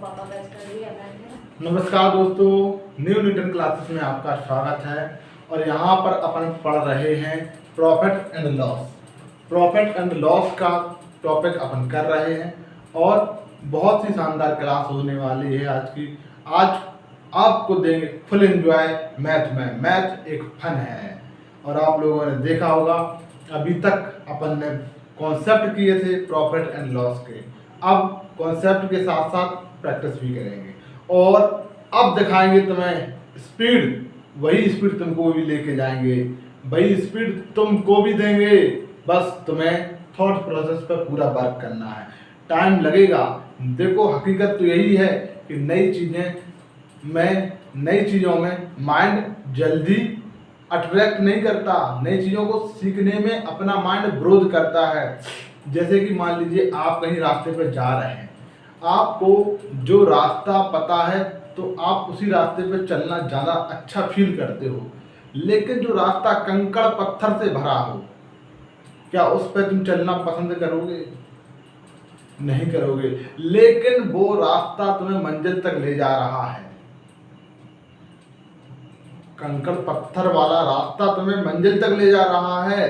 पापा का कर लिया मैंने। नमस्कार दोस्तों, न्यू न्यूटन क्लासेस में आपका स्वागत है। और यहाँ पर अपन पढ़ रहे हैं profit and loss. Profit and loss का टॉपिक अपन कर रहे हैं और बहुत ही शानदार क्लास होने वाली है आज की। आज आपको देंगे फुल एंजॉय मैथ में। मैथ एक फन है और आप लोगों ने देखा होगा अभी तक अपन ने कॉन्सेप्ट किए थे प्रॉफिट एंड लॉस के। अब कॉन्सेप्ट के साथ साथ प्रैक्टिस भी करेंगे और अब दिखाएंगे तुम्हें स्पीड। वही स्पीड तुमको भी लेके जाएंगे, वही स्पीड तुमको भी देंगे। बस तुम्हें थॉट प्रोसेस पर पूरा वर्क करना है। टाइम लगेगा। देखो हकीकत तो यही है कि नई चीज़ों में माइंड जल्दी अट्रैक्ट नहीं करता। नई चीज़ों को सीखने में अपना माइंड विरोध करता है। जैसे कि मान लीजिए आप कहीं रास्ते पर जा रहे हैं, आपको जो रास्ता पता है तो आप उसी रास्ते पर चलना ज़्यादा अच्छा फील करते हो। लेकिन जो रास्ता कंकड़ पत्थर से भरा हो, क्या उस पर तुम चलना पसंद करोगे? नहीं करोगे। लेकिन वो रास्ता तुम्हें मंजिल तक ले जा रहा है। कंकड़ पत्थर वाला रास्ता तुम्हें मंजिल तक ले जा रहा है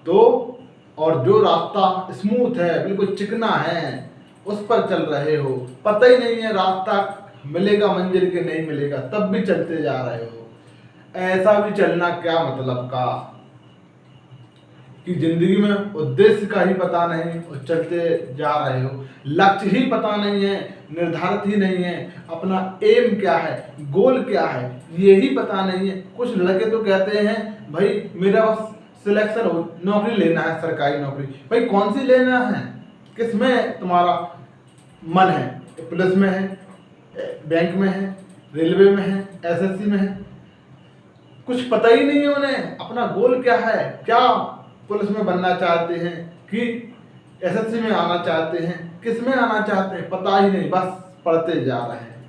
तो, और जो रास्ता स्मूथ है, बिल्कुल चिकना है, उस पर चल रहे हो, पता ही नहीं है रास्ता मिलेगा मंजिल के नहीं मिलेगा, तब भी चलते जा रहे हो। ऐसा भी चलना क्या मतलब का कि जिंदगी में उद्देश्य का ही पता नहीं और चलते जा रहे हो। लक्ष्य ही पता नहीं है, निर्धारित ही नहीं है, अपना एम क्या है, गोल क्या है, ये ही पता नहीं है। कुछ लड़के तो कहते हैं भाई मेरा बस सिलेक्शन हो, नौकरी लेना है, सरकारी नौकरी। भाई कौन सी लेना है, किस में तुम्हारा मन है? पुलिस में है, बैंक में है, रेलवे में है, एसएससी में है? कुछ पता ही नहीं है उन्हें अपना गोल क्या है। क्या पुलिस में बनना चाहते हैं कि एसएससी में आना चाहते हैं, किस में आना चाहते हैं, पता ही नहीं। बस पढ़ते जा रहे हैं।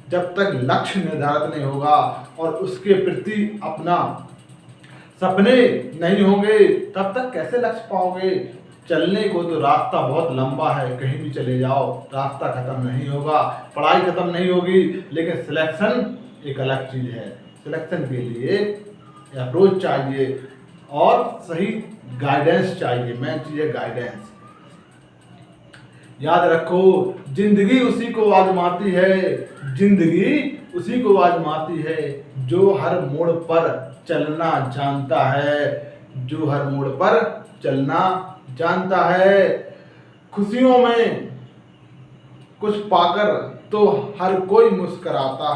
जब तक लक्ष्य निर्धारित नहीं होगा और उसके प्रति अपना सपने नहीं होंगे तब तक कैसे लक्ष्य पाओगे? चलने को तो रास्ता बहुत लंबा है, कहीं भी चले जाओ रास्ता खत्म नहीं होगा, पढ़ाई खत्म नहीं होगी। लेकिन सिलेक्शन एक अलग चीज़ है। सिलेक्शन के लिए अप्रोच चाहिए और सही गाइडेंस चाहिए। मेन चीज़ है गाइडेंस। याद रखो, जिंदगी उसी को आजमाती है जो हर मोड़ पर चलना जानता है। खुशियों में कुछ पाकर तो हर कोई मुस्कराता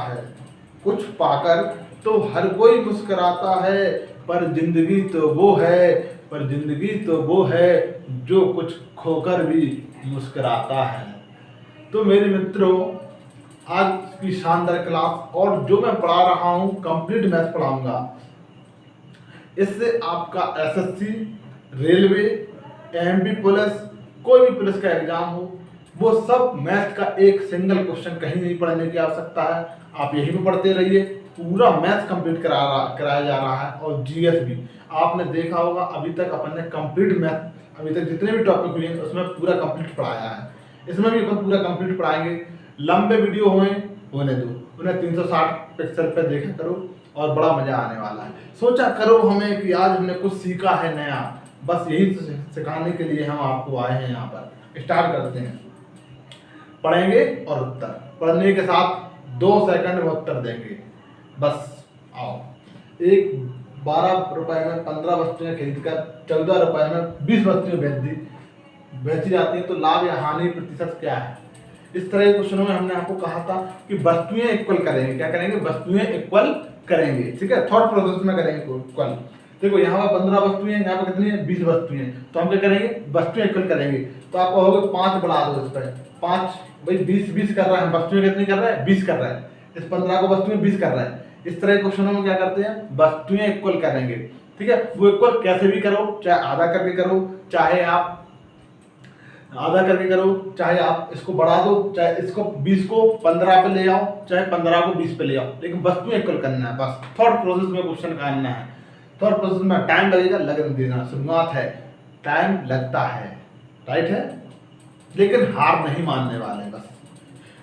है, पर जिंदगी तो वो है जो कुछ खोकर भी मुस्कराता है। तो मेरे मित्रों, आज की शानदार क्लास और जो मैं पढ़ा रहा हूँ कंप्लीट मैथ पढ़ाऊंगा। इससे आपका एसएससी, रेलवे, एमपी पुलिस, कोई भी पुलिस का एग्जाम हो, वो सब मैथ का एक सिंगल क्वेश्चन कहीं नहीं पढ़ने की आवश्यकता है। आप यहीं पे पढ़ते रहिए। पूरा मैथ कंप्लीट कराया जा रहा है और जीएस भी। आपने देखा होगा अभी तक अपन ने कंप्लीट मैथ, अभी तक जितने भी टॉपिक हुए हैं उसमें पूरा कंप्लीट पढ़ाया है। इसमें भी अपन पूरा कंप्लीट पढ़ाएंगे। लंबे वीडियो होने दो, उन्हें 360 पिक्सल पे देखा करो और बड़ा मजा आने वाला है। सोचा करो हमें कि आज हमने कुछ सीखा है नया, बस यही सिखाने के लिए हम आपको आए हैं यहाँ पर। स्टार्ट करते हैं, पढ़ेंगे और उत्तर पढ़ने के साथ 2 सेकंड में उत्तर देंगे। बस आओ। 12 रुपए में 15 वस्तुएं खरीद कर 14 रुपए में 20 वस्तुएं बेची जाती हैं, तो लाभ या हानि प्रतिशत क्या है? इस तरह के क्वेश्चनों में हमने आपको कहा था कि वस्तुएं इक्वल करेंगे। क्या करेंगे? वस्तुएं इक्वल करेंगे। ठीक है, थॉट प्रोसेस में करेंगे इक्वल। देखो यहाँ पर 15 वस्तुएं हैं, यहाँ पर कितनी है? 20 वस्तुएं। तो हम क्या करेंगे? वस्तुएं इक्वल करेंगे। तो आप कहोगे 5 बढ़ा दो इस पर। 5 भाई 20 कर रहा है, वस्तुएं कितनी कर रहा है? 20 कर रहा है। इस 15 को वस्तुएं 20 कर रहा है। इस तरह के क्वेश्चनों में क्या करते हैं? वस्तुएं इक्वल करेंगे। ठीक है, वो इक्वल कैसे भी करो, चाहे आधा करके करो, चाहे आप इसको बढ़ा दो, चाहे इसको 20 को 15 पे ले आओ, चाहे 15 को 20 पे ले आओ, लेकिन वस्तुएं इक्वल करना है। बस थॉट प्रोसेस में क्वेश्चन का आना है। थॉट प्रोसेस में टाइम लगेगा, लगन देना। शुरुआत है, टाइम लगता है, राइट है, लेकिन हार नहीं मानने वाले। बस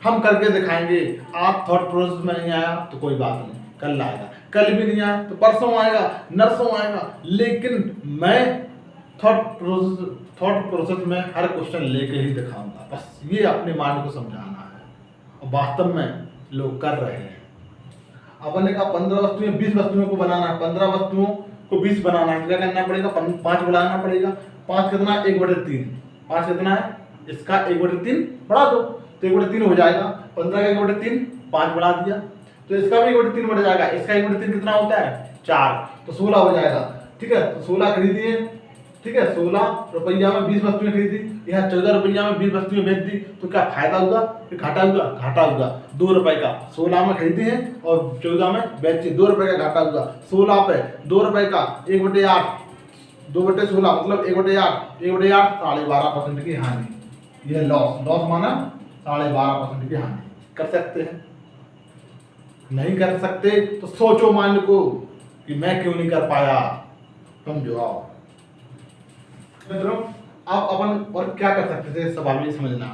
हम करके दिखाएंगे। आप थॉट प्रोसेस में नहीं आया तो कोई बात नहीं, कल आएगा, कल भी नहीं आया तो परसों आएगा, नरसों आएगा, लेकिन मैं थॉट प्रोसेस में हर क्वेश्चन लेके ही दिखाऊंगा। बस ये अपने माइंड को समझाना है, और वास्तव में लोग कर रहे हैं। अपन ने कहा 15 वस्तुएं 20 वस्तुओं को बनाना है, 15 वस्तुओं को 20 बनाना है, क्या करना पड़ेगा? 5 बढ़ाना पड़ेगा। 5 कितना? 1/3। 5 कितना है? इसका 1/3 बढ़ा दो तो 1/3 हो जाएगा। 15 का 1/3 5 बढ़ा दिया तो इसका भी 1/3 बढ़ जाएगा। इसका 1/3 कितना होता है? 4, तो 16 हो जाएगा। ठीक है, तो 16 खरीदिए। ठीक है, 16 रुपया में 20 वस्तुएं खरीदी, यहाँ 14 रुपया में 20 वस्तुएं बेच दी, तो क्या फायदा हुआ? फिर घाटा हुआ? घाटा हुआ। 2 रुपए का 16 में खरीदी है और 14 में बेची, 2 रुपए का घाटा हुआ। 16 पे 2 रुपए का 1/8, 2/16 मतलब 1/8, 1/8 12.5% की हानि। यह लॉस माना 12.5% की हानि। कर सकते हैं? नहीं कर सकते तो सोचो माइंड को कि मैं क्यों नहीं कर पाया, समझो। आओ मित्रों, आप अपन और क्या कर सकते थे सवाल में समझना।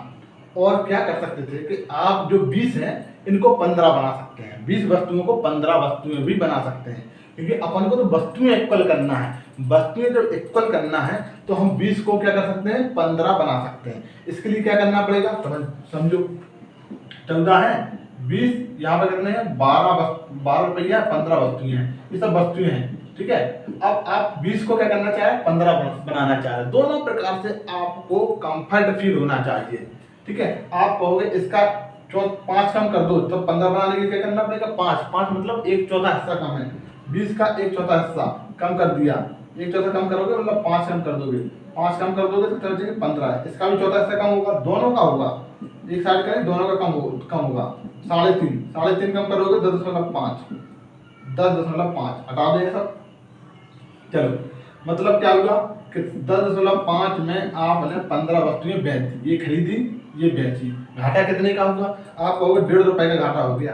और क्या कर सकते थे कि आप जो 20 हैं इनको 15 बना सकते हैं। 20 वस्तुओं को 15 वस्तुएं भी बना सकते हैं, क्योंकि अपन को तो वस्तुएं इक्वल करना है। वस्तुएं जब इक्वल करना है तो हम 20 को क्या कर सकते हैं? 15 बना सकते हैं। इसके लिए क्या करना पड़ेगा? समझो, 14 है, 20 यहाँ पर कितने हैं? 12 रुपया, 15 वस्तुएं हैं, ये सब वस्तुएं हैं। ठीक है, अब आप 20 को क्या करना चाह रहे हैं? 15 बनाना चाह रहे हैं। दोनों प्रकार से आपको कंफर्ट फील होना चाहिए। ठीक है, आप कहोगे इसका 5 कम कर दो, तो 15 बनाने के लिए क्या करना पड़ेगा? 5 मतलब 1/4 हिस्सा कम है। 20 का 1/4 हिस्सा कम कर दिया, 1/4 कम करोगे मतलब 5 कम कर दोगे, 5 कम कर दोगे तो चल जाएगा 15। इसका भी 1/4 हिस्सा कम होगा, दोनों का होगा। एक साइड करें, दोनों का कम होगा। 3.5 कम करोगे 10.5, 10.5 हटा देंगे सब। चलो, मतलब क्या हुआ कि 10.5 में आपने 15 वस्तुएं बेच दी, ये खरीदी, ये बेची। घाटा कितने का होगा? आप कहोगे 1.5 रुपए का घाटा हो गया।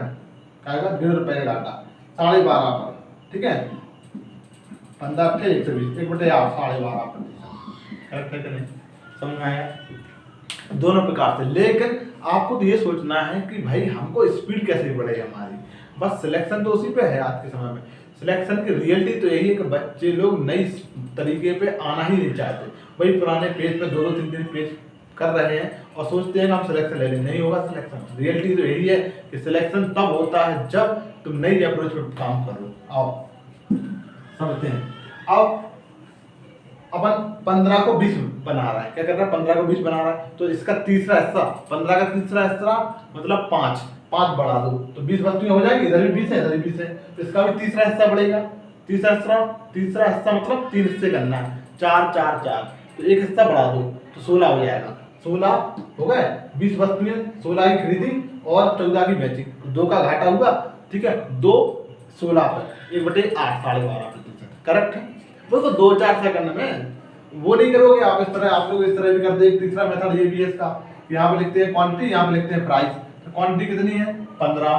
क्या होगा? 1.5 रुपए का घाटा 12.5 पर। ठीक है, 15 थे 120, 1/8 12.5%। करेक्ट है कि नहीं? समझ में आया? दोनों प्रकार से। लेकिन आपको तो ये सोचना है कि भाई हमको स्पीड कैसे बढ़े हमारी। बस सिलेक्शन तो उसी पे है आज के समय में। सिलेक्शन की रियलिटी तो यही है कि बच्चे लोग नई तरीके पे आना ही नहीं चाहते। वही पुराने पेज पे 2-2 3-3 पेज कर रहे हैं और सोचते हैं कि हम सिलेक्शन ले लें। नहीं होगा सिलेक्शन। रियलिटी तो यही है कि सिलेक्शन तब होता है जब तुम नई अप्रोच पे काम करो। आओ समझते हैं। अब अपन 15 को 20 बना रहा है। क्या कर रहा है? 15 को 20 बना रहा है, तो इसका तीसरा हिस्सा, 15 का तीसरा हिस्सा मतलब 5 बढ़ा दो तो 20 वस्तुएं हो जाएगी। इधर भी 20 है, इधर भी 20 है, तो इसका भी तीसरा हिस्सा बढ़ेगा। तीसरा हिस्सा मतलब 3 हिस्से करना है, 4 4 4, तो एक हिस्सा बढ़ा दो तो 16 हो जाएगा। 16 हो गए। 20 वस्तुएं 16 की खरीदी और 14 की बेची, 2 का घाटा हुआ। ठीक है, 2 16 पर 1/8 12.5%। करेक्ट है? वो तो 2-4 सेकंड में वो नहीं करोगे आप। इस तरह आप लोग इस तरह भी करते हैं। एक तीसरा मेथड ये भी है इसका, यहाँ पे लिखते हैं क्वांटिटी, यहाँ पे लिखते हैं प्राइस। तो क्वांटिटी कितनी है? 15,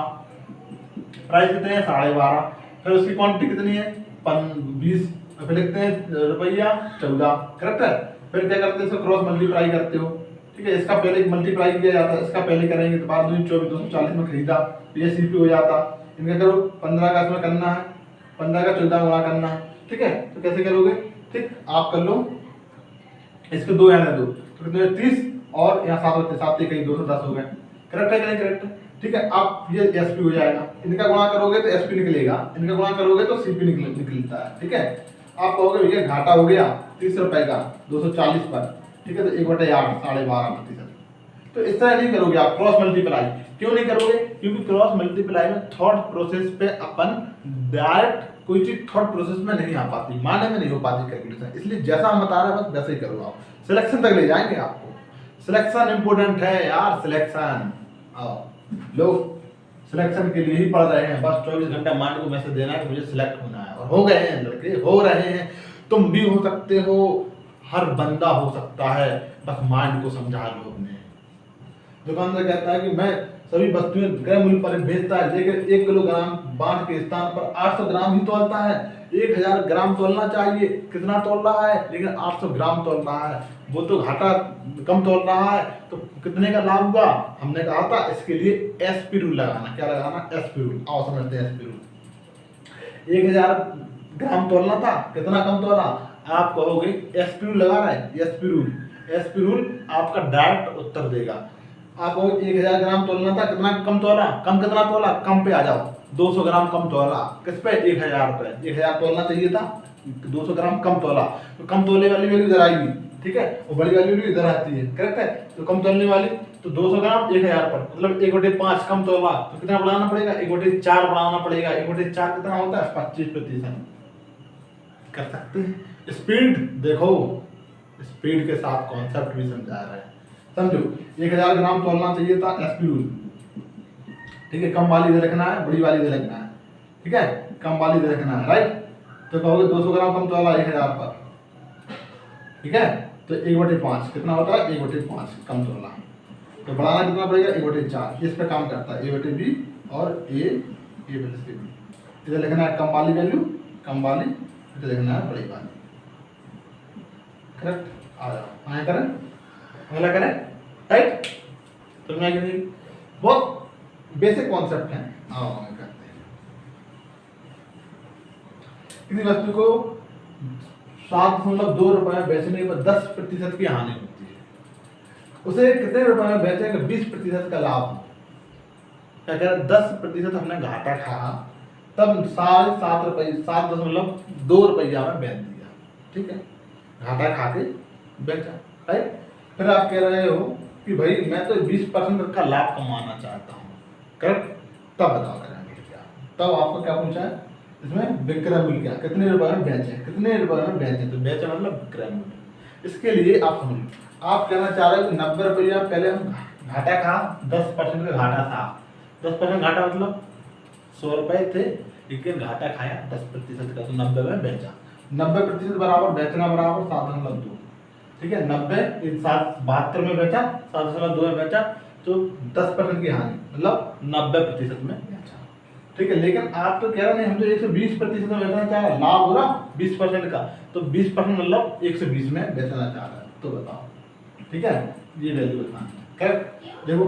प्राइस कितने हैं? 12.5। फिर उसकी क्वांटिटी कितनी है? 20, फिर लिखते हैं रुपया 14। करेक्ट है? फिर क्या करते हैं? इसको क्रॉस मल्टीप्लाई करते हो। ठीक है, इसका पहले मल्टीप्लाई किया जाता है, इसका पहले करेंगे तो 12 दूनी 24, 240 में खरीदा, ये सीपी हो जाता। इनका करो 15 का इसमें करना है, 15 का 14 गुणा करना है। ठीक है, तो कैसे करोगे? ठीक, आप कर लो, इसके 2 यहाँ दो तो कितने? 30 और यहाँ 7 होते 7 कहीं 210 हो गए। करेक्ट है कि नहीं? करेक्ट है। ठीक है, आप ये एसपी हो जाएगा। इनका गुणा करोगे तो एसपी निकलेगा, इनका गुणा करोगे तो सीपी निकलता है। ठीक है, आप कहोगे भैया घाटा हो गया 30 रुपए का 240 पर। ठीक है, तो 1/8 12.5%। तो इस तरह नहीं करोगे आप क्रॉस मल्टीप्लाई। क्यों नहीं करोगे? क्योंकि क्रॉस मल्टीप्लाई में थॉट प्रोसेस पे अपन डायरेक्ट कोई चीज थॉट प्रोसेस में नहीं आ पाती, माने में नहीं हो पाती कैलकुलेशन। इसलिए जैसा हम बता रहे हैं बस वैसे ही करो। आप सिलेक्शन तक ले जाएंगे आपको। सिलेक्शन इंपॉर्टेंट है यार, सिलेक्शन। लोग सिलेक्शन के लिए ही पढ़ रहे हैं, बस 24 घंटा माइंड को मैसेज देना है कि मुझे सिलेक्ट होना है, और हो गए हैं लड़के, हो रहे हैं। तुम भी हो सकते हो, हर बंदा हो सकता है, बस माइंड को समझा लो अपने। दुकानदार कहता है कि मैं सभी वस्तुएं क्रय मूल्य पर बेचता है, लेकिन 1 किलोग्राम बांट के स्थान पर 800 ग्राम ही तौलता है। 1000 ग्राम तोलना चाहिए, कितना तोल रहा है, लेकिन 800 ग्राम तोल रहा है। वो तो घाटा कम तोल रहा है, तो कितने का लाभ हुआ? हमने कहा था इसके लिए एसपी रूल लगाना। क्या लगाना? SP rule. आओ समझते हैं एसपी रूल। 1000 ग्राम तोलना था, कितना कम तोला? आप कहोगे एसपी रूल लगा रहा है, एसपी रूल। एसपी रूल आपका डायरेक्ट उत्तर देगा। आप 1000 ग्राम तोलना था, कितना कम तोला? कम कितना तोला? कम पे आ जाओ, 200 ग्राम कम तोला। किस पे? 1000 पे। 1000 तोलना चाहिए था, 200 ग्राम कम तोला, तो कम तोले वाली वैल्यू इधर आएगी, ठीक है, और बड़ी वाली वैल्यू इधर आती है, करेक्ट है। तो कम तोलने वाली तो 200 ग्राम 1000 पर, मतलब 1/5 कम तोला, तो कितना बढ़ाना पड़ेगा? 1/4 बढ़ाना पड़ेगा। 1/4 कितना होता है? 25%। कर सकते हैं। स्पीड देखो, स्पीड के साथ कॉन्सेप्ट भी समझा रहा है, समझो। 1000 ग्राम तोलना चाहिए था, एसपी रूल, ठीक है। कम वाली इधर रखना है, बड़ी वाली इधर रखना है, ठीक है। कम वाली इधर रखना है, राइट। तो कहोगे 200 ग्राम कम तोला 1000 पर, ठीक है। तो 1/5 कितना होता है? 1/5 कम तोला, तो बढ़ाना कितना पड़ेगा? 1/4। इस पे काम करता है A/B और A B। इधर लिखना है कम वाली वैल्यू, कम वाली, इधर लिखना है बड़ी वाली, करेक्ट। आ जाओ, आए करें, अगला करें, राइट। तो मैं नहीं, बहुत बेसिक कॉन्सेप्ट है। आओ आगे करते हैं। किसी वस्तु को 7.2 रुपए में बेचने पर 10% की हानि होती है, उसे कितने रुपए में बेचेंगे? 20% का लाभ हो। क्या कह रहे हैं? 10% हमने घाटा खाया, तब 7.5 रुपये, 7.2 रुपया में बेच दिया, ठीक है, घाटा खा के बेचा, राइट। फिर आप कह रहे हो कि भाई मैं तो 20% का लाभ कमाना चाहता हूँ, करेक्ट। तब बताओ करेंगे क्या? तब आपको क्या पूछा है इसमें? विक्रय मूल्य क्या, कितने रुपए में बेचे, कितने रुपए में बेचे, तो बेचे मतलब विक्रय मूल्य। इसके लिए आप समझो, आप कहना चाह रहे हो कि 90 रुपया पहले हम घाटा खा, 10% का घाटा था। 10% घाटा मतलब 100 रुपए थे, लेकिन घाटा खाया 10% का, तो 90 में बेचा। 90% बराबर बेचना बराबर 7.2, ठीक है। 90 72 में बेचा, 7.2 में बेचा, तो 10% की हानि, मतलब 90% में बेचा, ठीक है। लेकिन आप तो कह रहे नहीं, हम तो 120% में बेचना चाह रहे हैं, लाभ हो रहा 20% का, तो 20% मतलब 120 में बेचना चाह रहे हैं, तो बताओ, ठीक है। ये वैल्यू बताना, करेक्ट। देखो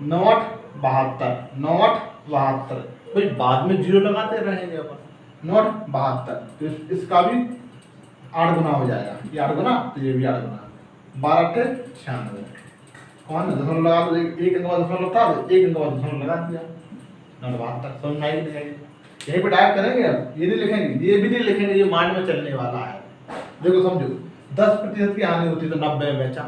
9/72, 9/72, कोई बाद में जीरो लगाते रहेंगे अपन, 9/72, तो इसका भी 8 गुना हो जाएगा, ये 8 गुना, तो ये भी 8 गुना, 12×96, कौन दशमलव लगा दो, एक अंक बाद दशमलव था, एक अंक बाद दशमलव लगा दिया, 9/72। समझ में आई नहीं आई? यहीं पे टाइप करेंगे, अब ये नहीं लिखेंगे, ये भी नहीं लिखेंगे, ये माइंड में चलने वाला है। देखो समझो, 10% की हानि होती तो 90 में बेचा,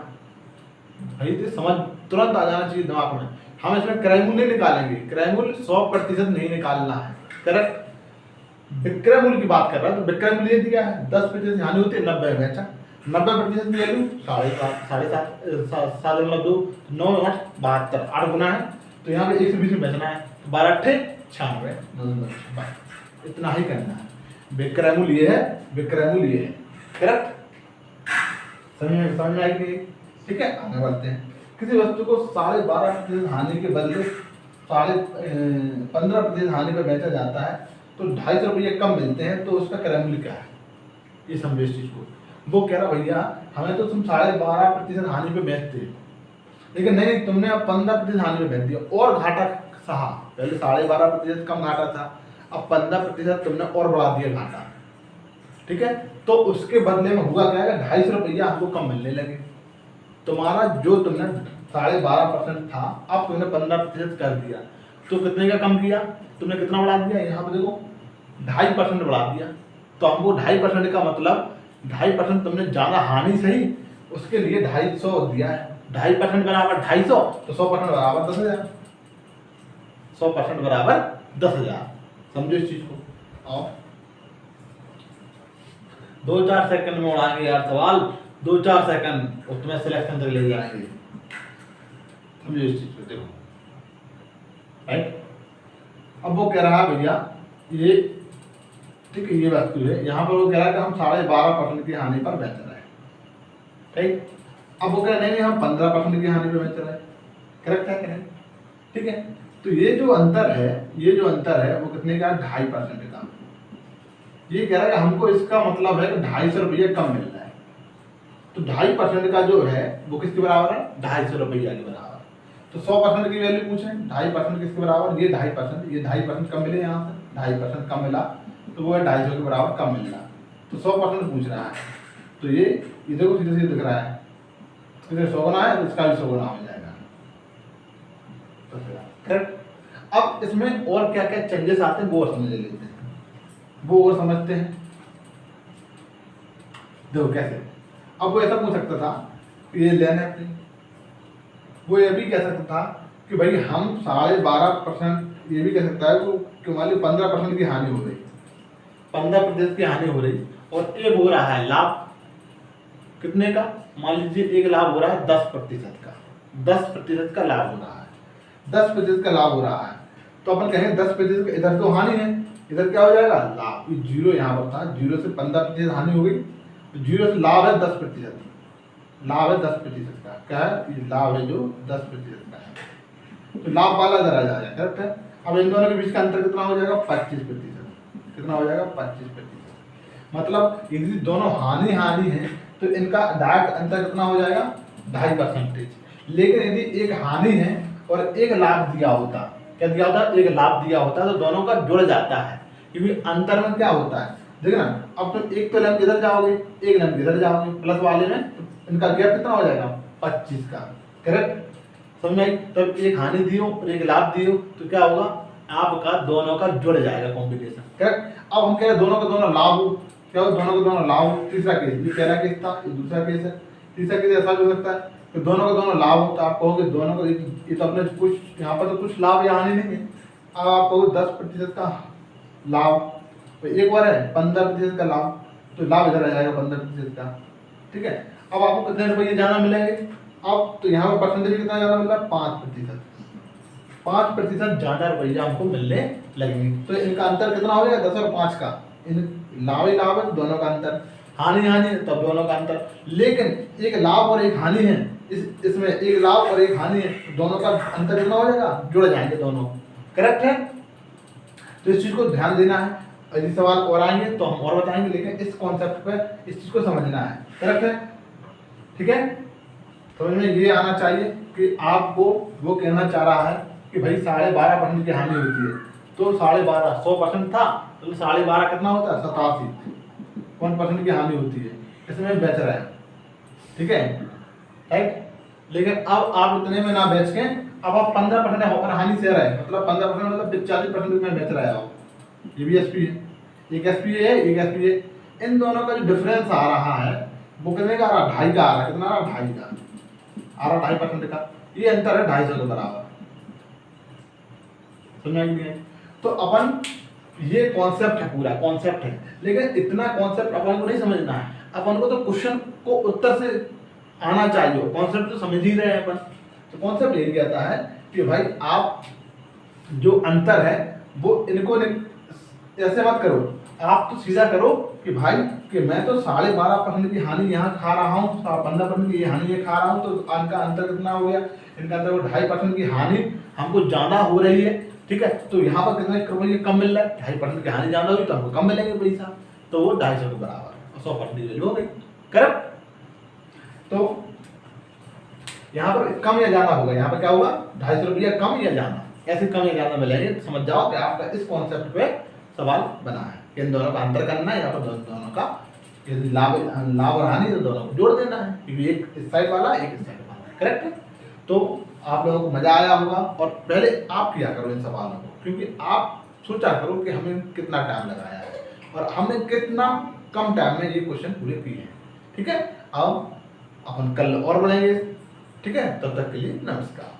भाई तो समझ तुरंत आ जाना चाहिए दिमाग में। हम इसमें क्रय मूल्य नहीं निकालेंगे, क्रय मूल्य 100% नहीं निकालना है, करेक्ट। विक्रय मूल्य की बात कर रहा है, तो विक्रय मूल्य ये दिया है, 10% हानि होती है, 90 में बेचा, 90% की वैल्यू 7.2, 9/72, 8 गुना है, तो यहाँ पे 120 में बेचना है, 12×96, इतना ही करना है। विक्रय मूल्य ये है, विक्रय मूल्य ये है, करेक्ट। समझ में आएगी, ठीक है। आगे बढ़ते हैं। किसी वस्तु को 12.5% हानि के बदले 15% हानि पर बेचा जाता है, तो 250 रुपये कम मिलते हैं, तो उसका क्रय मूल्य क्या है? ये समझो इस चीज को। वो कह रहा भैया हमें तो तुम 12.5% हानि पे बेचते हो, लेकिन नहीं, तुमने अब 15% हानि पे बेच दिया और घाटा सहा। पहले 12.5% कम घाटा था, अब 15% तुमने और बढ़ा दिया घाटा, ठीक है। तो उसके बदले में हुआ क्या है? 250 रुपया हमको कम मिलने लगे। तुम्हारा जो तुमने 12.5% था, अब तुमने 15% कर दिया, तो कितने का कम किया? तुमने कितना बढ़ा दिया? यहाँ पे देखो 2.5% बढ़ा दिया। तो हमको 2.5% का मतलब 2.5% तुमने ज्यादा हानि सही, उसके लिए 250 दिया है। 2.5% बराबर 250, तो 100% बराबर 10,000। 100% बराबर 10,000। समझो इस चीज को। और 2-4 सेकंड में उड़ाएंगे यार सवाल, 2-4 सेकंड और तुम्हें सिलेक्शन तक ले जाएंगे। समझो इस चीज को, देखो राइट। अब वो कह रहा है भैया ये, ठीक है, ये वस्तु है, यहाँ पर वो कह रहा है कि हम 12.5% की हानि पर बेच रहे हैं, ठीक। अब वो कह रहे नहीं हम 15% की हानि पर बेच रहे हैं, करेक्ट है कि नहीं? ठीक है। तो ये जो अंतर है वो कितने का, 2.5% का। ये कह रहा है कि हमको इसका मतलब है कि 250 रुपया कम मिल रहा है। तो 2.5% का जो है वो किसके बराबर है, 250 रुपया के बराबर। तो 100% की वैल्यू पूछे, 2.5% किसके बराबर, ये 2.5%, ये 2.5% कम मिले, यहाँ से 2.5% कम मिला तो वो है 250 के बराबर कम मिल रहा। तो 100% पूछ रहा है, तो ये इधर को सीधे सीधे दिख रहा है, इधर 100 गुना है तो इसका भी 100 गुना हो जाएगा। तो करेक्ट। अब इसमें और क्या क्या चेंजेस आते हैं वो और समझ लेते हैं, वो और समझते हैं। देखो कैसे, अब वो ऐसा पूछ सकता था कि ये लेना है, वो ये भी कह सकता था कि भाई हम 12.5%, ये भी कह सकता है कि मान लो 15% की हानि हो रही, 15% की हानि हो रही, और एक हो रहा है लाभ कितने का, मान लीजिए एक लाभ हो रहा है 10% का, 10% का लाभ हो रहा है, 10% का लाभ हो रहा है। तो अपन कहें 10%, इधर तो हानि है, इधर क्या हो जाएगा, लाभ। ये जीरो यहाँ पर था, 0 से 15% हानि हो गई, तो 0 से लाभ है 10%, लाभ है 10% का, क्या है, ये लाभ है जो 10% का है, तो लाभ वाला इधर आ जाएगा। करेक्ट है। अब इन दोनों के बीच का अंतर कितना हो जाएगा, 25%। कितना हो जाएगा, 25%। मतलब यदि दोनों हानि है तो इनका डायरेक्ट अंतर कितना हो जाएगा, 2.5%। लेकिन यदि एक हानि है और एक लाभ दिया होता, क्या दिया होता, एक लाभ दिया होता, तो दोनों का जुड़ जाता है, क्योंकि अंतर में क्या होता है, देखना। अब तो एक तो लंब इधर जाओगे, एक लंब इधर जाओगे, प्लस वाले में इनका गैप कितना हो जाएगा, 25 का। करेक्ट, समझ आई। तब एक हानि दियो और एक लाभ दियो तो क्या होगा, आपका दोनों का जुड़ जाएगा कॉम्बिनेशन। करेक्ट। अब हम कह रहे हैं दोनों का दोनों लाभ हो, क्या हो, दोनों का दोनों लाभ हो। तीसरा केस, ये पहला केस था, ये दूसरा केस है। तीसरा केस ऐसा भी हो सकता है कि दोनों का दोनों लाभ हो, तो आप कहोगे दोनों का, ये तो अपने कुछ यहाँ पर तो कुछ लाभ या हानि नहीं है। अब आप कहोगे 10% का लाभ, तो एक बार है 15% का लाभ, तो लाभ इधर आ जाएगा 15% का। ठीक है। अब आपको कितने रुपये ज़्यादा मिलेंगे, अब तो यहाँ पर परसेंटेज कितना ज़्यादा मिल रहा है, 5%। 5% ज़्यादा रुपया हमको मिलने लगेंगे। तो इनका अंतर कितना हो जाएगा, 10 और 5 का। इन लाभ ही लाभ है, दोनों का अंतर, हानि है तब दोनों का अंतर। लेकिन एक लाभ और एक हानि है, इसमें एक लाभ और एक हानि है, तो दोनों का अंतर कितना हो जाएगा, जुड़ जाएंगे दोनों। करेक्ट है। तो इस चीज़ को ध्यान देना है, यदि सवाल और आएंगे तो हम और बताएंगे, लेकिन इस कॉन्सेप्ट पे इस चीज़ को समझना है। करेक्ट है। ठीक है। समझ में ये आना चाहिए कि आपको वो कहना चाह रहा है कि भाई 12.5% की हानि होती है, तो 12.5, 100% था तो 12.5 कितना होता है, 87% की हानि होती है, इसमें बेच रहा है। ठीक है, राइट। लेकिन अब आप इतने में ना बेच के अब आप 15% होकर हानि से रहे, मतलब 15% मतलब 40% में बेच रहा है आप। ये भी एसपी है, एक एसपी है, एक एसपी है। इन दोनों का जो डिफरेंस आ रहा है वो कितने का आ रहा है, 2.5 का आ रहा है। कितना आ रहा है, 2.5 का आ रहा, 2.5% का। ये अंतर है 250 के बराबर। समझाएंगे। तो अपन ये कॉन्सेप्ट है, पूरा कॉन्सेप्ट है, लेकिन इतना कॉन्सेप्ट अपन को नहीं समझना है। अपन को तो क्वेश्चन को उत्तर से आना चाहिए, कॉन्सेप्ट तो समझ ही रहे हैं अपन। तो कॉन्सेप्ट यही कहता है कि भाई आप जो अंतर है वो इनको ऐसे मत करो, आप तो सीधा करो कि भाई कि मैं तो 12.5% की हानि यहाँ खा रहा हूँ, 15% की हानि ये खा रहा हूँ, तो इनका अंतर कितना हो गया, इनका अंतर 2.5% की हानि हमको ज़्यादा हो रही है। ठीक है। तो यहाँ पर कितने रुपये कम मिल रहा है, 2.5% की हानि ज़्यादा हुई तो हमको कम मिलेंगे पैसा, तो वो 250 के बराबर, 100% वैल्यू हो गई। करेक्ट। तो यहाँ पर कम या ज़्यादा होगा, यहाँ पर क्या होगा, 250 रुपया कम या ज़्यादा, ऐसे कम या ज़्यादा मिलेंगे। तो समझ जाओ कि आपका इस कॉन्सेप्ट पे सवाल बना है कि इन दोनों का अंतर करना है, या फिर दोनों का यदि लाभ और हानि तो दोनों को जोड़ देना है, क्योंकि एक इस साइड वाला एक इस साइड वाला। करेक्ट है। तो आप लोगों को मजा आया होगा, और पहले आप किया करो इन सवालों को, क्योंकि आप सोचा करो कि हमें कितना टाइम लगाया है और हमने कितना कम टाइम में ये क्वेश्चन पूरे किए हैं। ठीक है। अब अपन कल और बढ़ेंगे। ठीक है, तब तक के लिए नमस्कार।